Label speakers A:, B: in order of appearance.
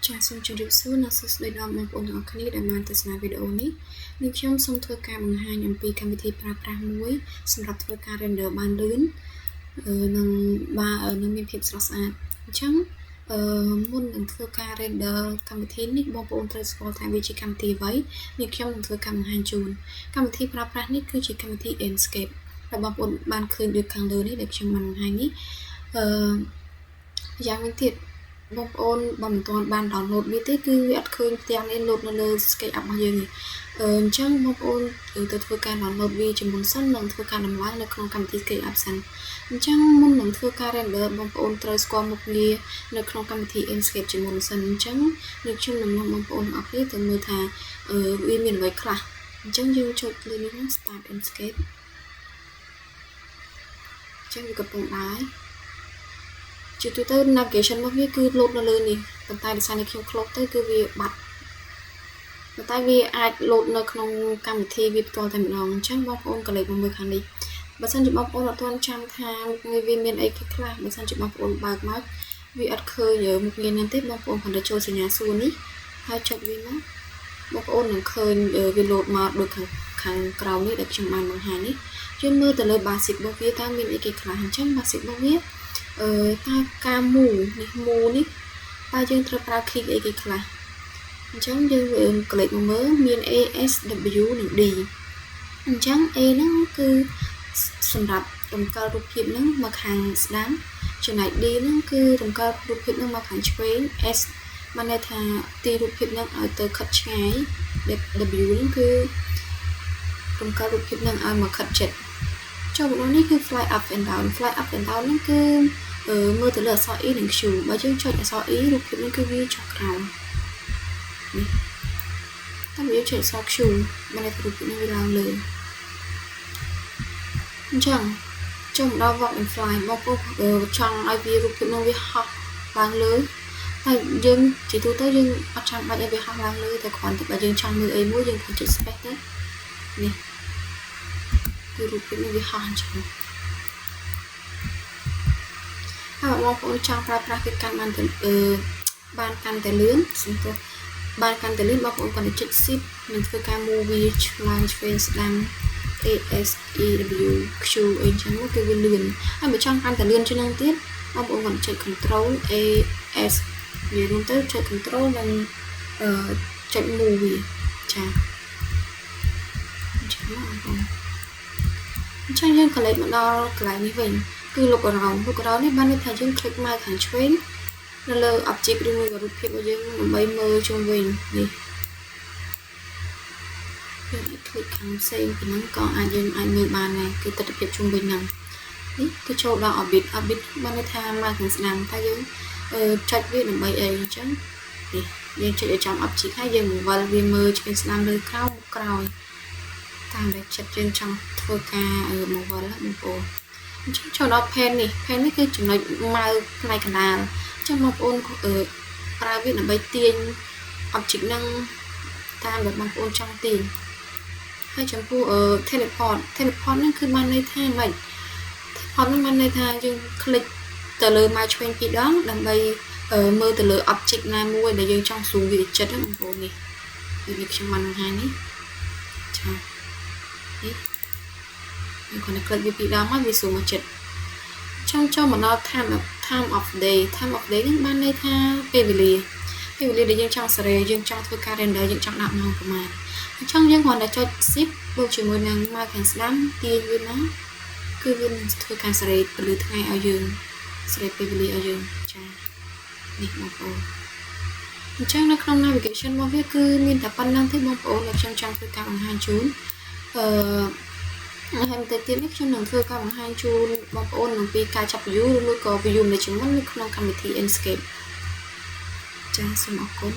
A: ចាសសូមជម្រាបសួរអ្នកសួស្តីដល់បងប្អូនទាំងអស់គ្នាដែលបានទស្សនាវីដេអូនេះខ្ញុំសូមធ្វើការបង្ហាញអំពីកម្មវិធីប្រើប្រាស់មួយសម្រាប់ធ្វើការ render បានលឿននិងមានភាពស្រស់ស្អាតអញ្ចឹងមុននឹងធ្វើការ render កម្មវិធីនេះបងប្អូនត្រូវស្គាល់ថាវាជាកម្មវិធីអ្វីនេះខ្ញុំនឹងធ្វើការបង្ហាញជូនកម្មវិធីប្រើប្រាស់នេះគឺជាកម្មវិធី Enscape ដែលបងប្អូនបានឃើញដូចខាងលើនេះដែលខ្ញុំបានបង្ហាញនេះយ៉ាងវិញទៀតបងប្អូនបើមិនទាន់បាន download វាទេគឺវាអត់ឃើញផ្ទាំងនេះ load នៅលើ SketchUp របស់យើងទេអញ្ចឹងបងប្អូនទៅធ្វើការ download វាជាមុនសិននិងធ្វើការដំឡើងនៅក្នុងកម្មវិធី SketchUp សិនអញ្ចឹងមុននឹងធ្វើការ render បងប្អូនត្រូវស្គាល់មុខងារនៅក្នុងកម្មវិធី Enscape ជាមុនសិនអញ្ចឹងនេះខ្ញុំនឹងនាំបងប្អូនទាំងអស់គ្នាទៅមើលថាវាមានអ្វីខ្លះអញ្ចឹងយើងចុចលើនេះ Start Enscape អញ្ចឹងវាកំពុងដើរជាទូទៅ navigation របស់វាគឺ load នៅលើនេះប៉ុន្តែដោយសារនេះខ្ញុំ close ទៅគឺវាបាត់ប៉ុន្តែវាអាច load នៅក្នុងកម្មវិធីវាផ្ទាល់តែម្ដងអញ្ចឹងបងប្អូនកលេចមកមើលខាងនេះបើសិនជាបងប្អូនអត់ទាន់ចាំថាវាមានអីខ្លះបើសិនជាបងប្អូនបើកមកវាអត់ឃើញមុខងារនេះទេបងប្អូនគ្រាន់តែចូលសញ្ញាសួរនេះហើយចុចវាមកបងប្អូននឹងឃើញវា load មកដូចខាងក្រោមនេះដែលខ្ញុំបានបង្ហាញនេះយើងមើលទៅលើ basic របស់វាតើមានអីគេខ្លះអញ្ចឹង basic របស់វាតើការមូនេះតើយើងត្រូវប្រើ key អីគេខ្លះអញ្ចឹងយើងក្លេចមកមើលមាន A S W និង D អញ្ចឹង A ហ្នឹងគឺសម្រាប់រំកិលរូបភាពហ្នឹងមកខាងស្ដាំចំណែក D ហ្នឹងគឺរំកិលរូបភាពហ្នឹងមកខាងឆ្វេង S បានន័យថាទីរូបភាពហ្នឹងឲ្យទៅខិតឆ្ងាយ W ហ្នឹងគឺរំកិលរូបភាពហ្នឹងឲ្យមកខិតជិតចូលមកនេះគឺ fly up and down ហ្នឹងគឺមើលទៅលើអក្សរ E និង Q បើយើងចុចអក្សរ E រូបភាពនេះគឺវាចុះក្រោមនេះតែវាចុចអក្សរ Q បានតែរូបភាពនេះវាឡើងលើអញ្ចឹងចូលមកដល់ walk and fly បងប្អូនចង់ឲ្យវារូបភាពនោះវាហោះឡើងលើហើយយើងជាទូទៅយើងអត់ចាំបាច់ឲ្យវាហោះឡើងលើតែគ្រាន់តែបើយើងចង់មើលអីមួយយើងគ្រាន់ចុច space ទៅនេះគឺរូបភាពនេះវាហោះអញ្ចឹងហើយបងប្អូនចង់ប្រើប្រាស់វាកាន់បានកាន់តែលឿនសំទោសបានកាន់តែលឿនបងប្អូនគាត់ចុច shift និងធ្វើការ move វាឆ្លាងឆ្វេងស្ដាំ A S E W Q អីចឹងគឺវាលឿនហើយបើចង់កាន់តែលឿនជាងនឹងទៀតបងប្អូនគាត់ចុច control A S វារួមទៅចុច control និងចុច move វាចាអញ្ចឹងបងប្អូនអញ្ចឹងយើងក៏លេចមកដល់កន្លែងនេះវិញគឺ look around នេះបានន័យថាយើង click មកខាងឆ្វេងនៅលើ object ឬមួយក៏រូបភាពរបស់យើងដើម្បីមើលជុំវិញនេះយើងអាច click ខាងផ្សេងពីហ្នឹងក៏យើងអាចមើលបានដែរគឺទិដ្ឋភាពជុំវិញហ្នឹងនេះគឺចូលដល់ orbit បានន័យថាមកខាងស្ដាំតែយើងចុចវាដើម្បីអីអញ្ចឹងនេះយើងចុចឲ្យចំ object ហើយយើងបង្វិលវាមើលឆ្វេងស្ដាំលើក្រោមក្រោយតាមដែលចិត្តយើងចង់ធ្វើការបង្វិលបងប្អូនអញ្ចឹងចូលដល់ pen នេះគឺចំណុចម៉ៅផ្នែកកណ្ដាលអញ្ចឹងបងប្អូនប្រើវាដើម្បីទាញ object ហ្នឹងតាមដែលបងប្អូនចង់ទាញហើយចំពោះteleport ហ្នឹងគឺបានន័យថាម៉េច teleport ហ្នឹងបានន័យថាយើងคลิกទៅលើម៉ៅឆ្វេងពីរដងដើម្បីមើលទៅលើ object ណាមួយដែលយើងចង់ zoom វាចិត្តហ្នឹងបងប្អូននេះខ្ញុំបានបង្ហាញនេះចានេះយើងគ្រាន់តែคลิกវាពីរដងមកវា zoom មកចិត្តចូលមកដល់ time of day ហ្នឹងបានន័យថាពេលវេលាដែលយើងចង់សេរីយើងចង់ធ្វើការ render យើងចង់ដាក់ម៉ោងប្រហែលអញ្ចឹងយើងគ្រាន់តែចុច shift បូកជាមួយនឹងមកខាងស្ដាំទាញវាមកគឺវានឹងធ្វើការសេរីពលឺថ្ងៃឲ្យយើងសេរីពេលវេលាឲ្យយើងចានេះបងប្អូនអញ្ចឹងនៅក្នុង navigation របស់វាគឺមានតែប៉ុណ្្នឹងទេបងប្អូនដែលខ្ញុំចង់ធ្វើការបង្ហាញជូនហើយទៅទៀតនេះខ្ញុំនឹងធ្វើការបង្ហាញជូនបងប្អូនអំពីការចាប់ view ឬមួយក៏ view management នៅក្នុងកម្មវិធី Enscape ចាសូមអរគុណ